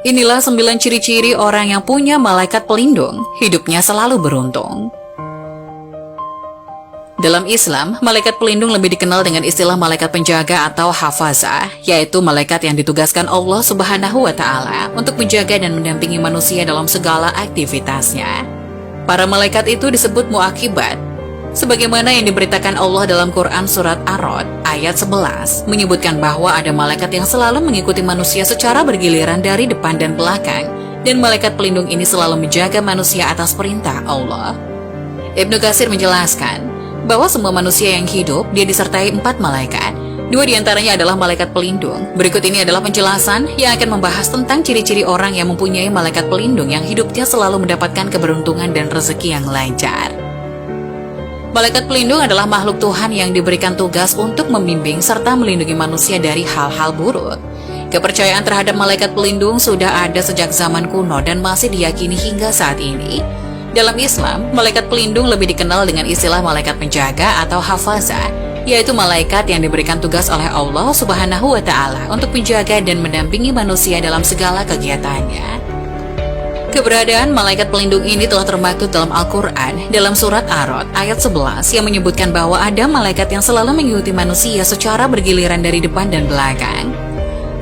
Inilah 9 ciri-ciri orang yang punya malaikat pelindung, hidupnya selalu beruntung. Dalam Islam, malaikat pelindung lebih dikenal dengan istilah malaikat penjaga atau hafazah, yaitu malaikat yang ditugaskan Allah Subhanahu wa Ta'ala untuk menjaga dan mendampingi manusia dalam segala aktivitasnya. Para malaikat itu disebut muakibat, sebagaimana yang diberitakan Allah dalam Quran Surat Ar-Ra'd ayat 11, menyebutkan bahwa ada malaikat yang selalu mengikuti manusia secara bergiliran dari depan dan belakang, dan malaikat pelindung ini selalu menjaga manusia atas perintah Allah. Ibnu Katsir menjelaskan bahwa semua manusia yang hidup, dia disertai 4 malaikat. 2 diantaranya adalah malaikat pelindung. Berikut ini adalah penjelasan yang akan membahas tentang ciri-ciri orang yang mempunyai malaikat pelindung yang hidupnya selalu mendapatkan keberuntungan dan rezeki yang lancar. Malaikat pelindung adalah makhluk Tuhan yang diberikan tugas untuk membimbing serta melindungi manusia dari hal-hal buruk. Kepercayaan terhadap malaikat pelindung sudah ada sejak zaman kuno dan masih diyakini hingga saat ini. Dalam Islam, malaikat pelindung lebih dikenal dengan istilah malaikat penjaga atau hafazah, yaitu malaikat yang diberikan tugas oleh Allah Subhanahu wa Ta'ala untuk menjaga dan mendampingi manusia dalam segala kegiatannya. Keberadaan malaikat pelindung ini telah termaktub dalam Al-Quran dalam surat Ar-Ra'd ayat 11 yang menyebutkan bahwa ada malaikat yang selalu mengikuti manusia secara bergiliran dari depan dan belakang.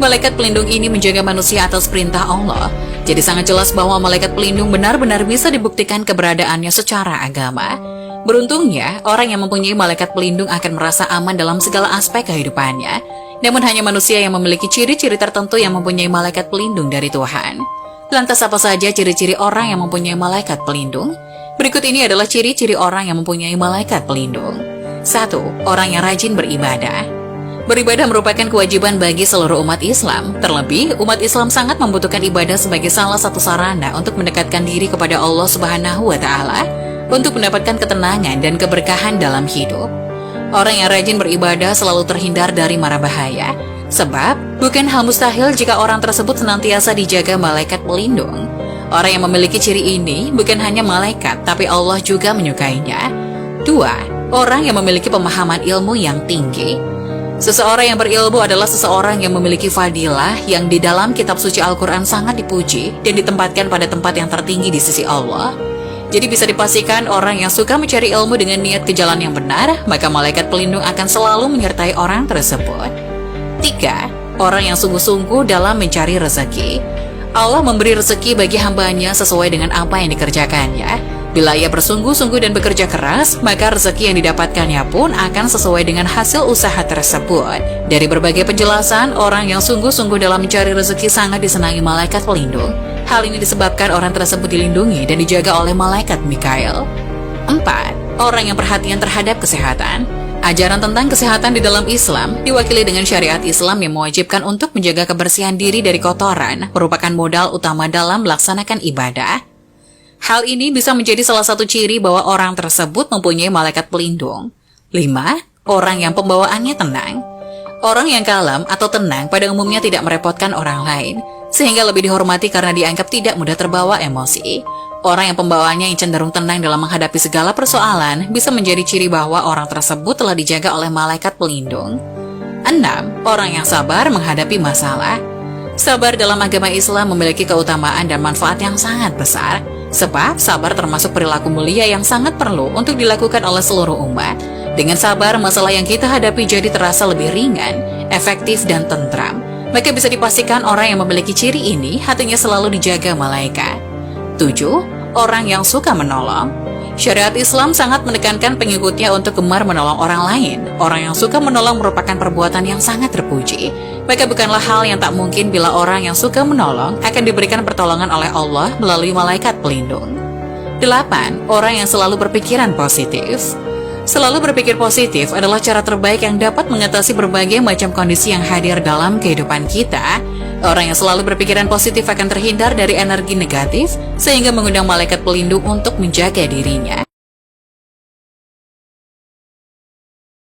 Malaikat pelindung ini menjaga manusia atas perintah Allah, jadi sangat jelas bahwa malaikat pelindung benar-benar bisa dibuktikan keberadaannya secara agama. Beruntungnya, orang yang mempunyai malaikat pelindung akan merasa aman dalam segala aspek kehidupannya. Namun hanya manusia yang memiliki ciri-ciri tertentu yang mempunyai malaikat pelindung dari Tuhan. Lantas apa saja ciri-ciri orang yang mempunyai malaikat pelindung? Berikut ini adalah ciri-ciri orang yang mempunyai malaikat pelindung. 1. Orang yang rajin beribadah. Beribadah merupakan kewajiban bagi seluruh umat Islam. Terlebih, umat Islam sangat membutuhkan ibadah sebagai salah satu sarana untuk mendekatkan diri kepada Allah Subhanahu wa Ta'ala, untuk mendapatkan ketenangan dan keberkahan dalam hidup. Orang yang rajin beribadah selalu terhindar dari mara bahaya. Sebab, bukan hal mustahil jika orang tersebut senantiasa dijaga malaikat pelindung. Orang yang memiliki ciri ini bukan hanya malaikat, tapi Allah juga menyukainya. 2. Orang yang memiliki pemahaman ilmu yang tinggi. Seseorang yang berilmu adalah seseorang yang memiliki fadilah yang di dalam kitab suci Al-Quran sangat dipuji dan ditempatkan pada tempat yang tertinggi di sisi Allah. Jadi bisa dipastikan orang yang suka mencari ilmu dengan niat ke jalan yang benar, maka malaikat pelindung akan selalu menyertai orang tersebut. 3. Orang yang sungguh-sungguh dalam mencari rezeki. Allah memberi rezeki bagi hambanya sesuai dengan apa yang dikerjakannya. Bila ia bersungguh-sungguh dan bekerja keras, maka rezeki yang didapatkannya pun akan sesuai dengan hasil usaha tersebut. Dari berbagai penjelasan, orang yang sungguh-sungguh dalam mencari rezeki sangat disenangi malaikat pelindung. Hal ini disebabkan orang tersebut dilindungi dan dijaga oleh malaikat Mikail. 4. Orang yang perhatian terhadap kesehatan. Ajaran tentang kesehatan di dalam Islam diwakili dengan syariat Islam yang mewajibkan untuk menjaga kebersihan diri dari kotoran, merupakan modal utama dalam melaksanakan ibadah. Hal ini bisa menjadi salah satu ciri bahwa orang tersebut mempunyai malaikat pelindung. 5. Orang yang pembawaannya tenang. Orang yang kalem atau tenang pada umumnya tidak merepotkan orang lain, sehingga lebih dihormati karena dianggap tidak mudah terbawa emosi. Orang yang pembawaannya yang cenderung tenang dalam menghadapi segala persoalan bisa menjadi ciri bahwa orang tersebut telah dijaga oleh malaikat pelindung. 6. Orang yang sabar menghadapi masalah. Sabar dalam agama Islam memiliki keutamaan dan manfaat yang sangat besar, sebab sabar termasuk perilaku mulia yang sangat perlu untuk dilakukan oleh seluruh umat. Dengan sabar, masalah yang kita hadapi jadi terasa lebih ringan, efektif, dan tentram. Maka bisa dipastikan orang yang memiliki ciri ini hatinya selalu dijaga malaikat. 7. Orang yang suka menolong. Syariat Islam sangat menekankan pengikutnya untuk gemar menolong orang lain. Orang yang suka menolong merupakan perbuatan yang sangat terpuji. Maka bukanlah hal yang tak mungkin bila orang yang suka menolong akan diberikan pertolongan oleh Allah melalui malaikat pelindung. 8. Orang yang selalu berpikiran positif. Selalu berpikir positif adalah cara terbaik yang dapat mengatasi berbagai macam kondisi yang hadir dalam kehidupan kita. Orang yang selalu berpikiran positif akan terhindar dari energi negatif, sehingga mengundang malaikat pelindung untuk menjaga dirinya.